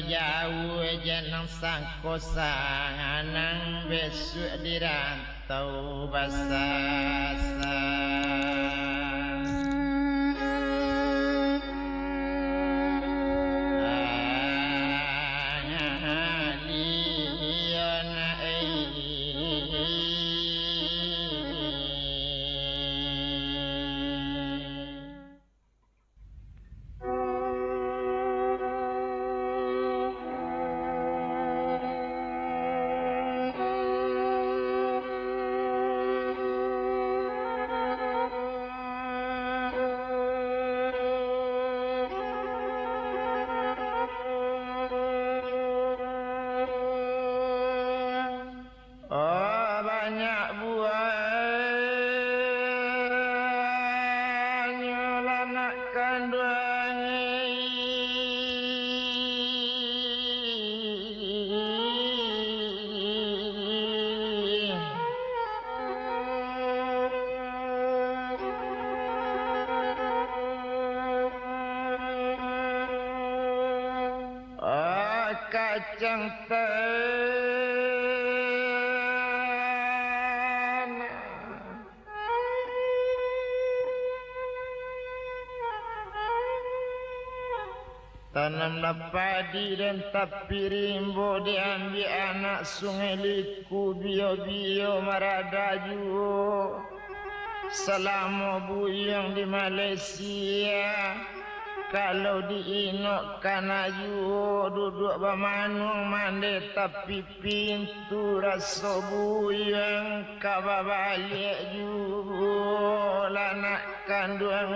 jauh jenang sangkosa nang besok dirantau basasa kacang tanamlah padi dan tapi rimbo diambil anak sungai liku bio-bio maradaju selama buyang di Malaysia. Kalau diinokkan ayu duduk bamanung mande tapi pintu rasa buyang kaba balik ju lanak kandung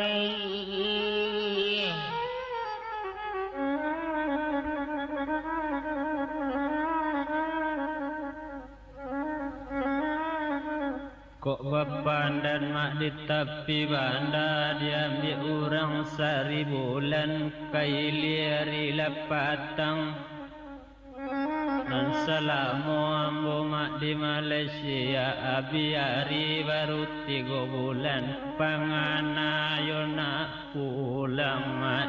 kok bapak dan mak di tepi banda diambil orang 1 bulan kailiari lapatang dan selama ambo mak di Malaysia abiari baru 3 bulan pangana yo nak pulang mak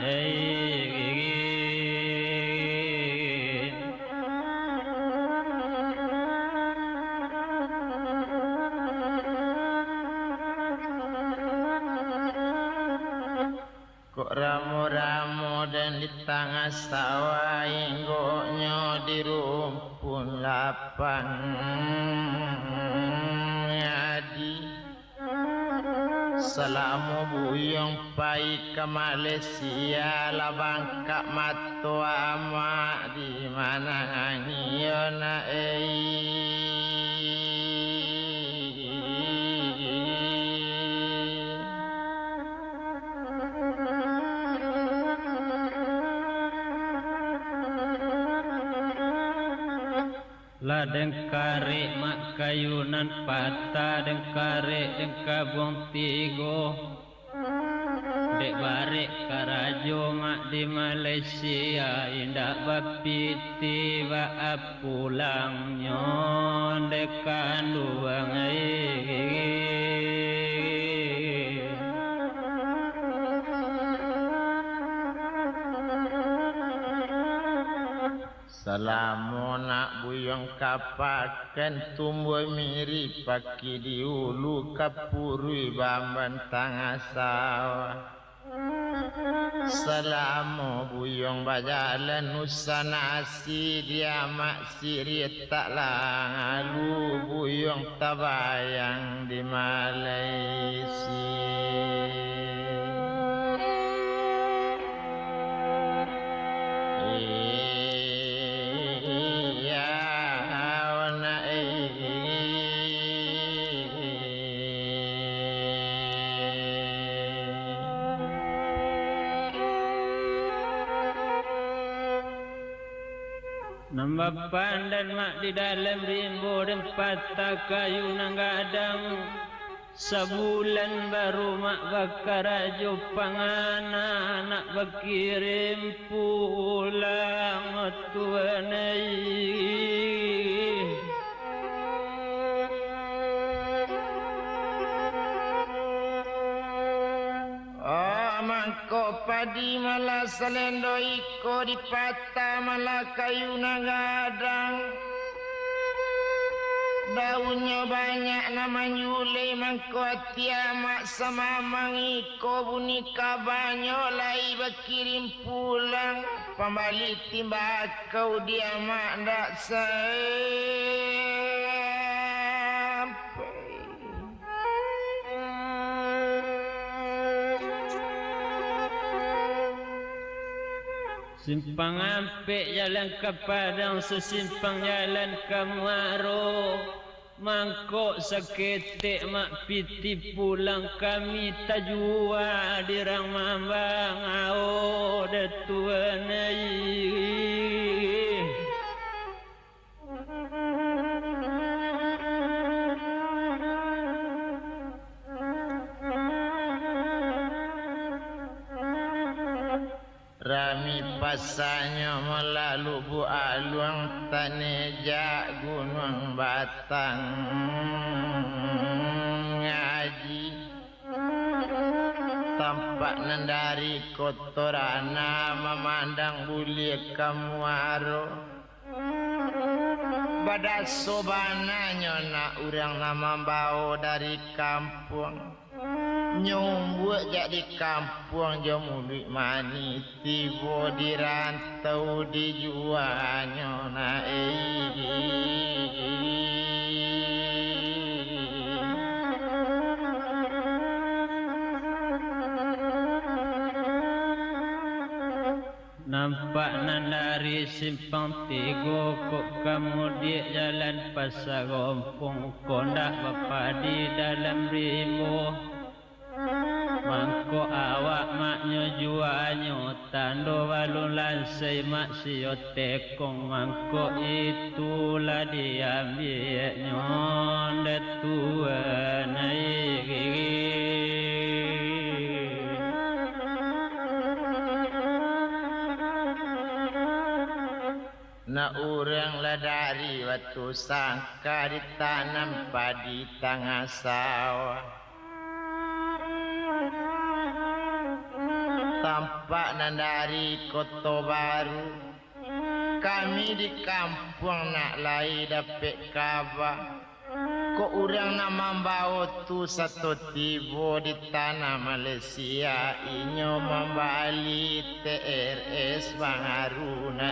kok ramo-ramo dan di tengah sawah inggoknya di rumpun lapang adi selama buyong pai ke Malaysia labang kak matua mak di mana ngiona ladeng kare mak kayunan patah deng kare deng kabung tigo dek barek karajo mak di Malaysia indak bapiti baap pulang nyon dek kanduang selama nak buyong kapakan tumbuh mirip paki di ulu kapurui bamban tengah sawah selama buyong bajalan nusa nasi dia mak siri tak lalu buyong tabayang di Malaysia. Nambah pandan mak di dalam rimbo dan patah kayu nang gadang sebulan baru mak bakar ajo pangana anak berkirim pulang tuanai mangko padi malah selendo iko dipata malah kayu nagadang daunnya banyak nama nyule mangko tiamak sama mangiko bunika banyo lai berkirim pulang pembalik timbakau dia mak ndak Simpang ampek jalan ke Padang, sesimpang jalan ke Muaro. Mangkok seketik mak piti pulang kami tajua dirang mambang ao datuan Rami pasanya melalui buah luang tanejak gunung batang ngaji tampak nandari kotorana memandang bulir kamuaro badak sobananya nak urang nama bau dari kampung nyumbuk jadi kampung jo mulut manis tiba di rantau dijualnya na nampak nandari simpang tigo kok kamu di jalan pasar gompong kondak bapa di dalam rimbo mangko awak maknya juanyo tando balun lansai mak siyo tekong mangko itulah diambilnya datuan na urang lah dari waktu sangka ditanam padi tengah sawah tampak nandari kota baru kami di kampung nak lai dapat kabar kok urang nama bawa tu satu tibo di tanah Malaysia inyo membali TRS Bang Haruna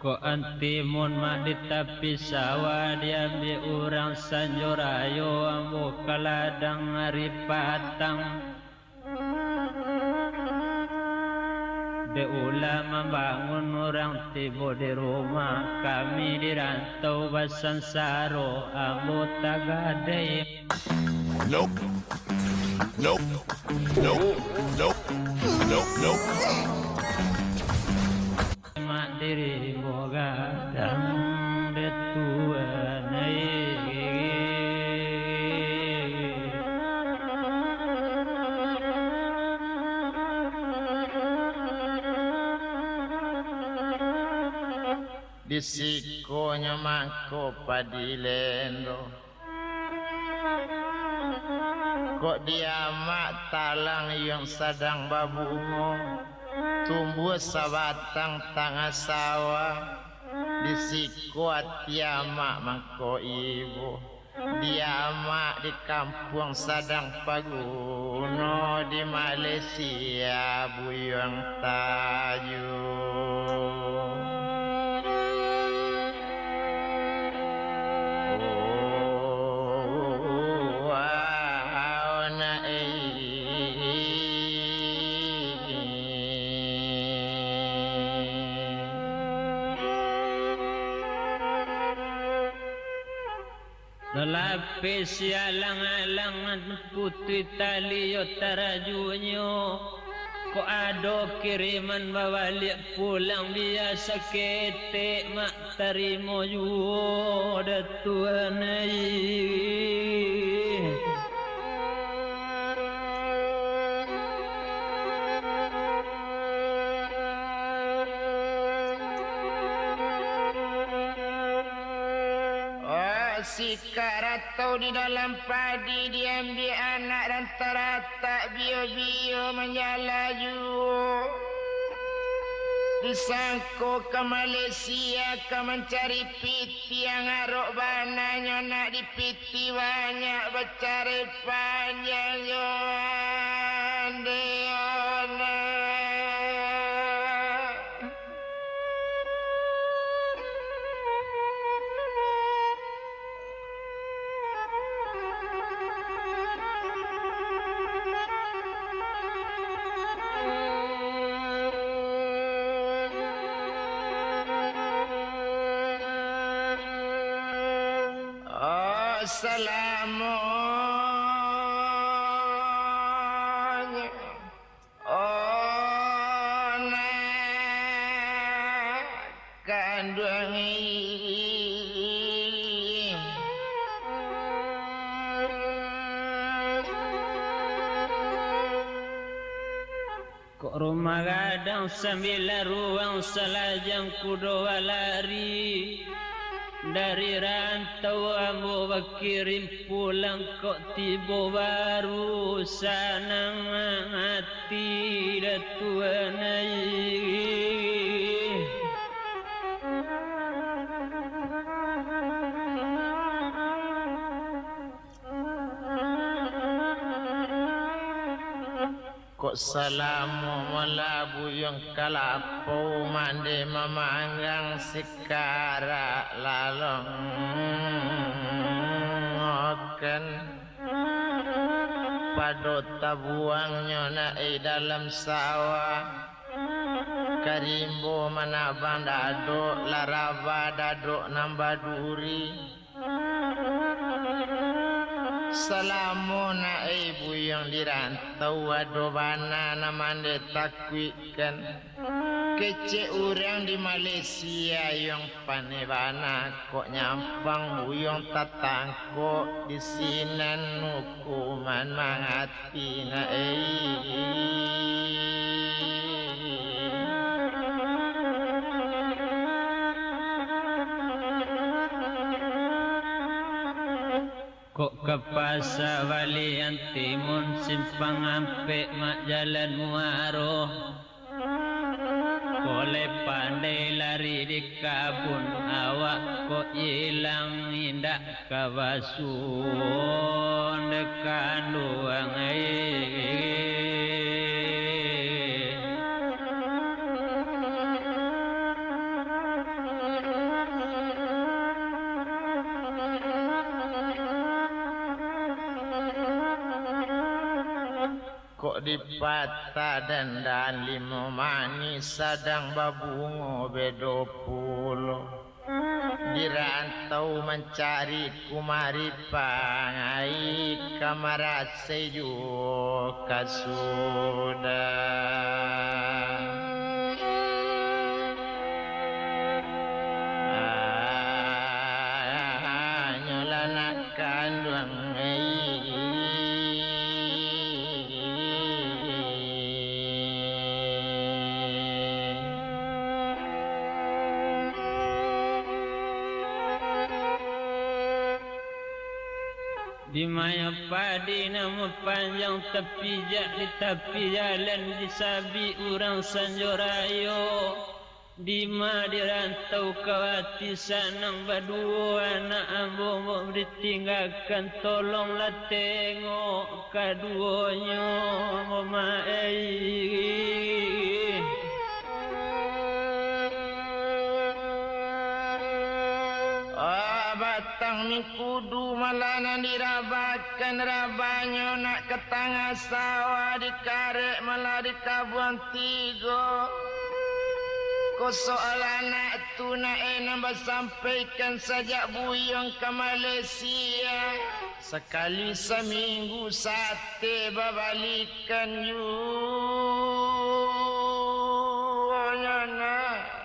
Ko antimun mak di tepi sawah diambil orang sanjorayo ambo kaladang hari patang de ulama bangun orang tiba di rumah kami dirantau basansaro ambo tagadai Nope. Nope. Nope. Nope. Nope. Nope. mak diri boga dan detuan di sikonya mangko padilendo kok dia mak talang yang sedang babungo tumbuh sabatang tengah sawah di siku atiamak mangko ibu dia mak di kampung sadang paguno di Malaysia buyang Tanjung Lapis alang-alang putih tali yo tarajunyo ko ado kiriman bawalik pulang biasa ketek mak tarimo juo datuan sikar atau di dalam padi diambil anak dan teratak bio-bio menjalaju. Disangko ke Malaysia ke mencari piti yang arok bananya nak dipiti banyak bercari panjang Yohan Deona. Salamun ona kandungi kok rumah gadang sembilan ruang selajang kudo lari. Dari rantau ambo berkirim pulang kok tiba baru sanang hati datuanai. Kok salamu melabu yang kalapau mandi memanggang sikara lalong oken padot tabuangnya naik dalam sawah karimbo manabang daduk laraba daduk nambah duri. Salamun ibu yang dirantau adobana namanya takwikan kece orang di Malaysia yang panebana kok nyampang uyong tatangko di sinan hukuman mangati na kok ke pasar Balian Timun simpang ampe mak jalan muaro boleh pandai lari di kabun awak kok hilang indak kawasun dekat luang kok dipatah dan limo manis sadang babungo bedo pulo dirantau mencari kumari pangai kamar seju kasuda nyolanak kandung di maya padi nama panjang tepi di tepi jalan di sabi orang sanjorayo di ma dirantau kawati sanang berdua anak ambo mau ditinggalkan tolonglah tengok kaduanya mama batang ni kudu malana dirabakan rabanyo nak ke tengah sawah dikarek malah dikabuan tiga ko soal anak tu nak nambah sampaikan sajak buyong ke Malaysia sekali seminggu sate babalikan you nak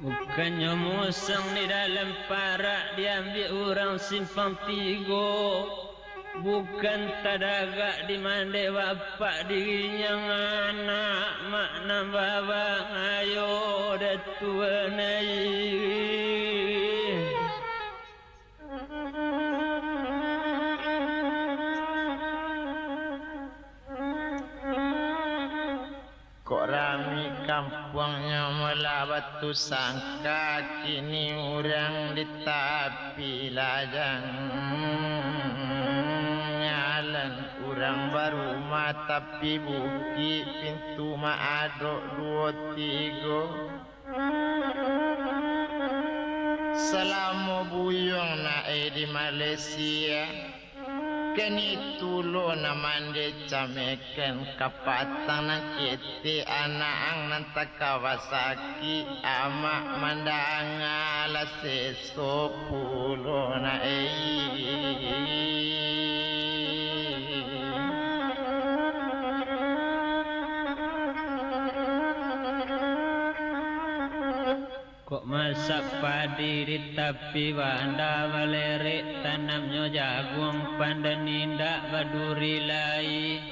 bukannya musang di dalam parak diambil orang simpang tiga bukan tadaga di mande bapak dirinya anak makna babang ayo datuanai kok rami kampungnya mula batu sangka kini orang di tepi lajang nyalan orang baru tapi buki pintu maadok 2 3 selama buyung naik di Malaysia kini tulo na mande cameken kapatang na kiti anaang ng Kawasaki ama mandanga laseso pulo na kok masak padi di tepi banda melirik tanamnya jagung pandanindak baduri lai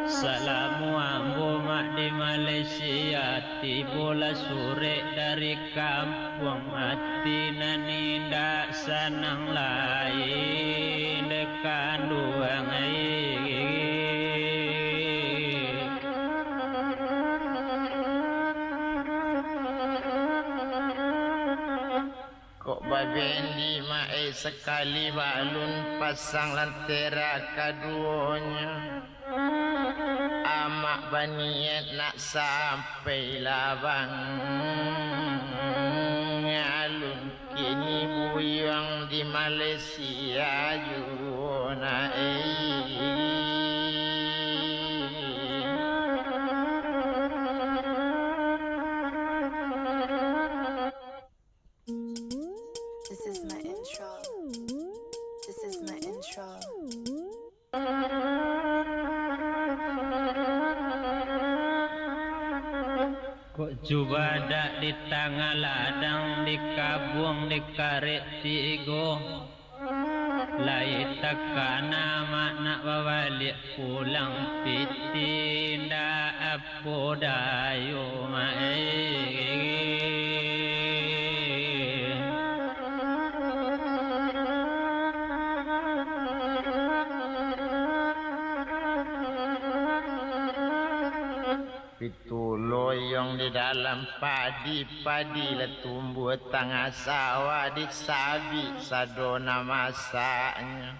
salamu ambo mak di Malaysia tibola sore dari kampung hati nanindak sanang lain dekan duang kok babendi mae sekali balun pasang lantera kaduanya amak baniat nak sampai labang alun kini buyang di Malaysia juna This is my intro. This is my intro. kok coba dak di tengah ladang di kabung di karet tigo lai takana makna balik pulang pitinda apo dayo mae Pituluyong di dalam padi-padi lah tumbuh tengah sawah di sabi sadona masaknya.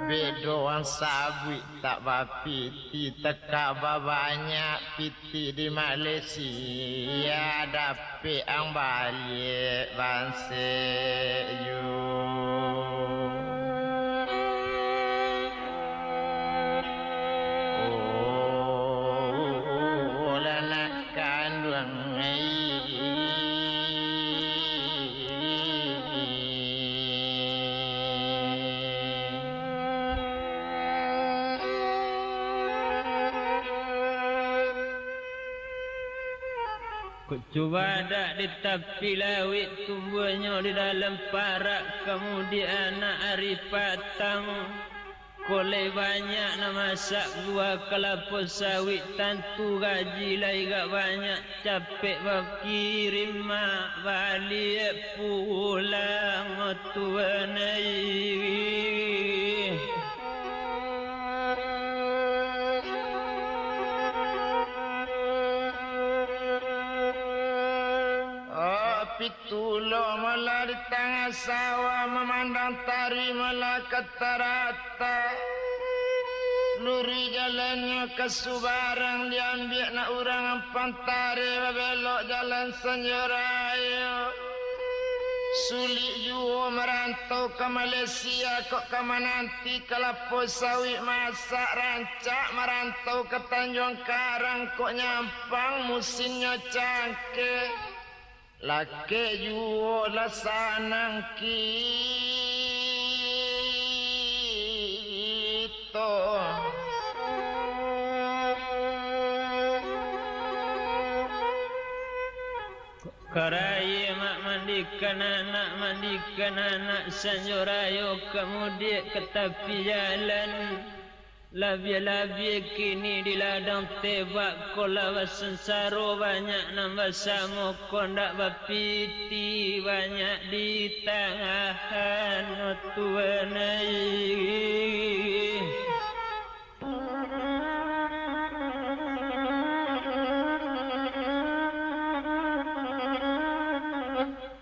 Bedoang sabi tak bapiti teka banyak piti di Malaysia dapat ang balik bangsa you. kok coba dak di tepi lawit tumbuhnya di dalam parak kemudian hari patang kolej banyak nak masak buah kelapa sawit tentu gaji lai gak banyak capek berkirim mak balik pulang tuanai Pitulo mula di tengah sawah memandang tari mula ketarata luri jalannya ke Subarang diambil nak orang pantari belok jalan Senjoraya sulit juga merantau ke Malaysia kok ke nanti kelapa sawit masak rancak merantau ke Tanjung Karang kok nyampang musimnya cangkir laki juo la sanang kita Karai mak mandikan anak sanjorayo kemudian ke tepi jalan. Labia-labia kini di ladang tebak kola sensaro banyak nambah samo kondak bapiti banyak di tangan tuanai.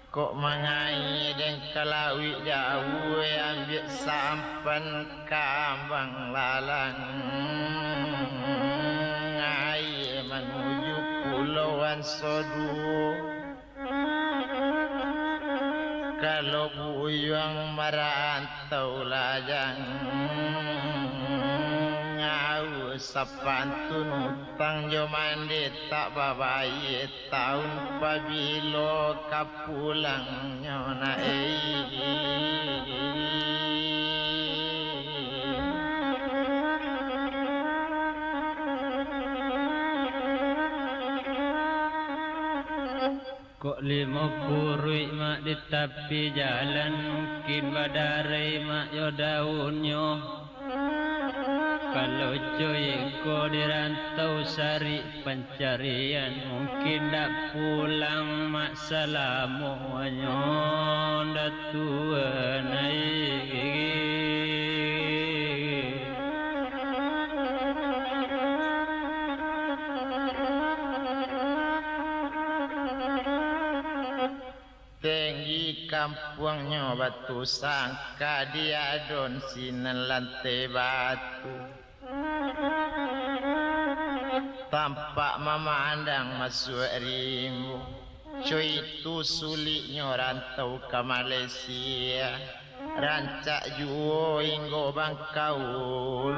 Kok mangai dan kalawi jauh ambil sampan kambang lalang ai menuju pulauan Sodu. Kalau buyang merantau lajang ngau sapantun utang jo mandi tak babaye tahun pabilo kapulang nyona Kok 50 mak di tepi jalan mungkin badare mak yo daunnya. Kalau coy ko dirantau sari pencarian mungkin dak pulang mak salamuanyo datuanai. Tinggi kampungnya batu sangka dia don sinan lantai batu. Tampak memandang masuk rimbu. Cuy itu sulitnya rantau ke Malaysia. Rancak juo hingga bangkau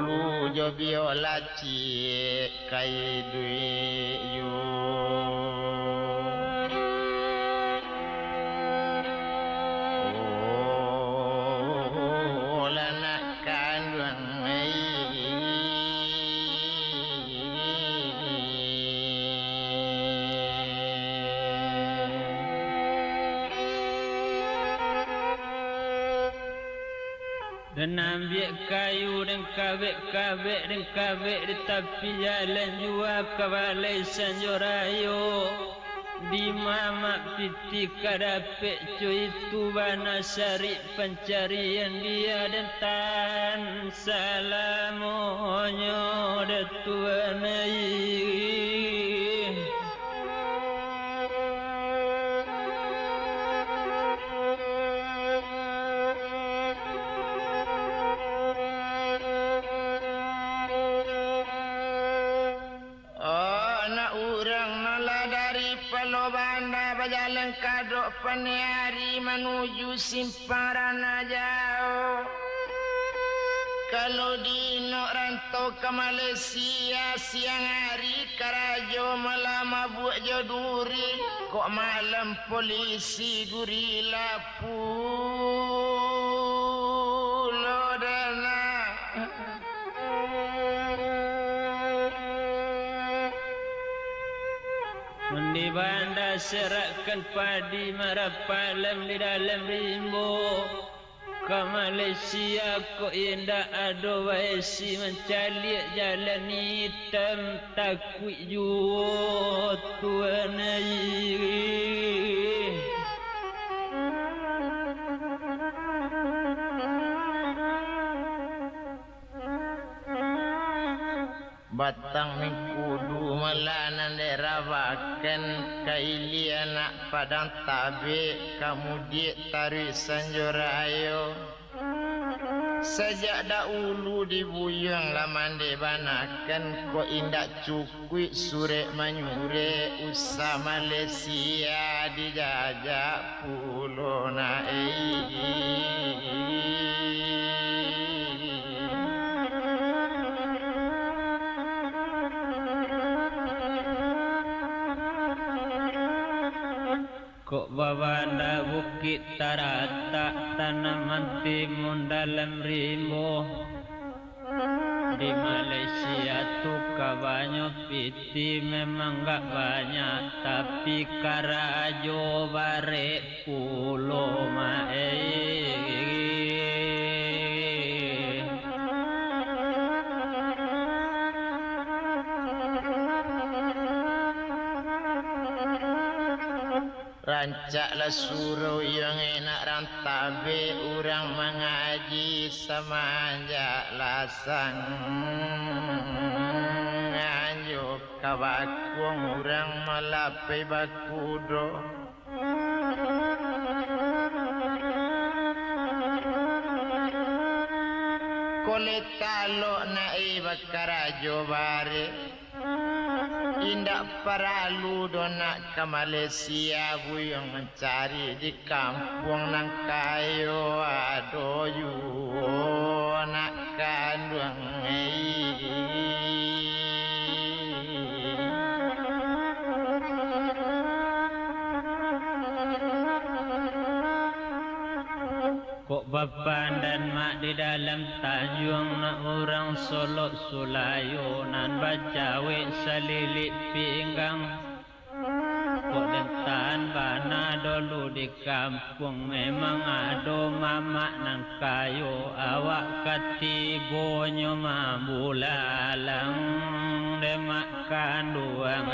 lu jo biola cik kai duit you. Dan ambil kayu dan kabek di tepi jalan jua ke balai sanjorayo. Di mamak piti kadapek cuy itu banasari pencarian dia dan tan salamonyo datuanai. Berjalan kadok peniari menuju simparan jauh. Kalau di nok rantau ke Malaysia siang hari karajo malam mabuk joduri. Kok malam polisi gurila pulau dana. Di bandar serakkan padi marapalam di dalam rimbo. Ke Malaysia kok indah ado waisi mencalik jalan hitam takut juo tuanai. Batang mingkudu melanan derawakan kaili anak padang tabe kamu dia tarik sanjorayo. Sejak dahulu dibuyang laman debanakan ko indak cukui sure manyure usah Malaysia dijajak pulau naik. Kok babanda bukit tarata tanaman timun dalam rimbo. Di Malaysia tu kabanyo piti memang gak banyak, tapi karajo bare pulo Rancaklah suruh yang enak rantabe orang mengaji semanjak lasang nganjuk kabakung orang melapai bakudo kulit taluk naik bakarajo bare indak paralu donak ke Malaysia buyung mencari di kampung nang kayo adoyu nak kandung Kok bapak dan mak di dalam Tanjung nak orang solok sulayo nan bacawe salilit pinggang. Kok dentan bana dulu di kampung memang ado mamak nang kayo awak katibonyo mambulalang demak kanduang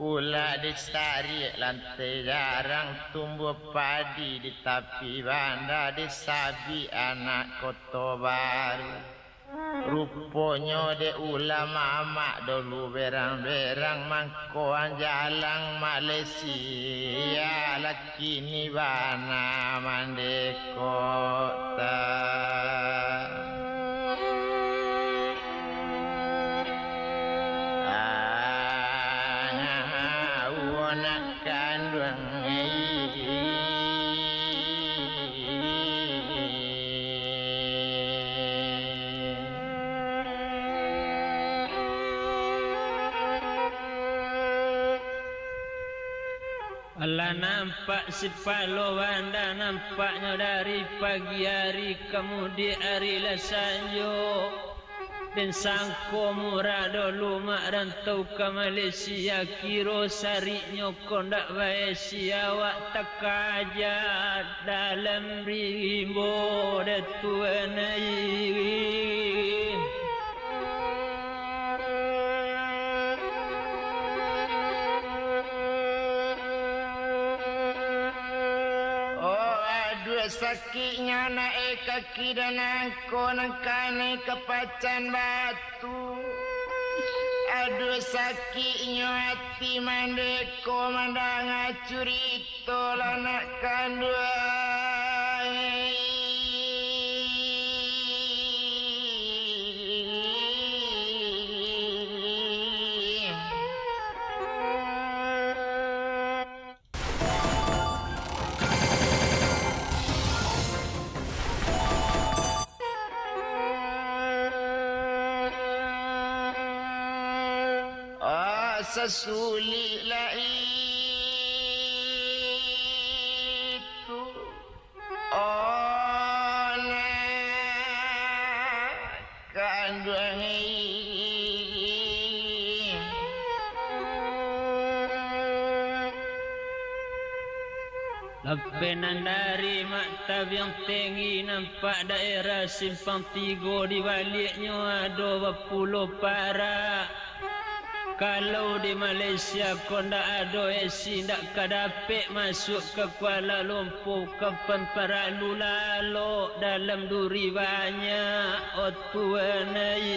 Ula dicari lantai jarang tumbuh padi di tepi banda disabi anak koto baru. Rupanya de ula mamak dulu berang-berang mangkoan jalan Malaysia laki ni bana mande kota. Allah nampak si Palo Wanda nampaknya dari pagi hari kemudian hari lah sanjo dan sangko murah dulu mak rantau ke Malaysia kiro sarinya kondak bae siawak takaja dalam rimbo datuanai sakitnya naik kaki dan aku nangkane kepacan batu. Aduh sakitnya hati mandeko mandang curito lanak kanduai. Sesulilah itu nak kandung lepenan dari maktab yang tinggi nampak daerah simpang tiga di baliknya ada berpuluh para. Kalau di Malaysia kau ndak ada esi ndak kadapek masuk ke Kuala Lumpur ke Pemperalu lalu dalam duri banyak otuanai.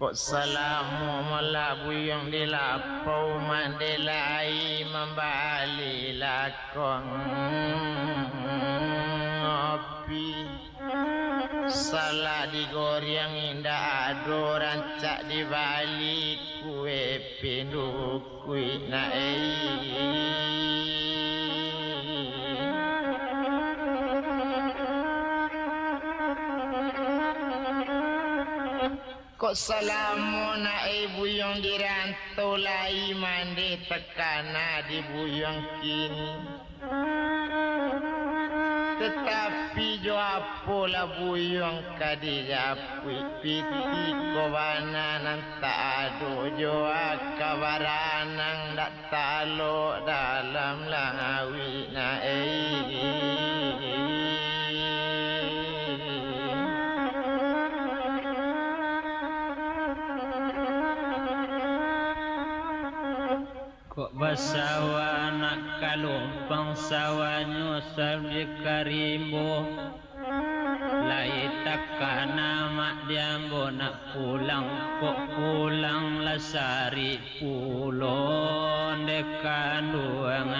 Kok salamu melabu yang dilapau mandelai membali lakon ngopi salah digoreng indah ado rancak di balik kue pinduk kui naik kok salamu na buyong dirantau lai mandi tekana di buyong kini. Tetapi jo apola buyong kadijapu piti kobanan tak ado jo akabaranang dak talo dalam lawi na Kok basawa nak kalumpang sawanyo sabdi karimbo lai takana mak diambo nak pulang kok pulang lasari pulon dekanduang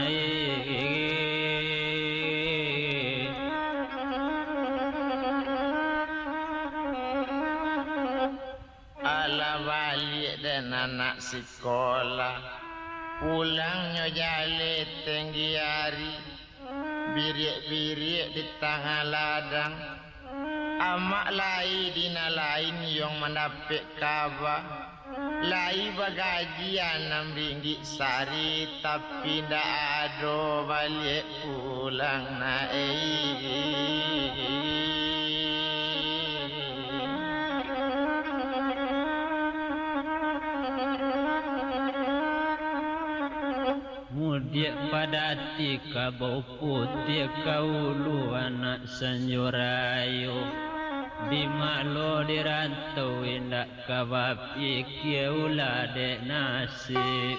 ala balik dan anak sekolah pulangnya jale tinggi hari birik-birik di tengah ladang amak lai dina lain yang mendapat kabar lai bagajian 6 ringgit sari tapi ndak ada balik pulang Mudik pada tika bau putih kaulu anak sanjurayu di malo dirantau indak kabapi kiaula dek nasib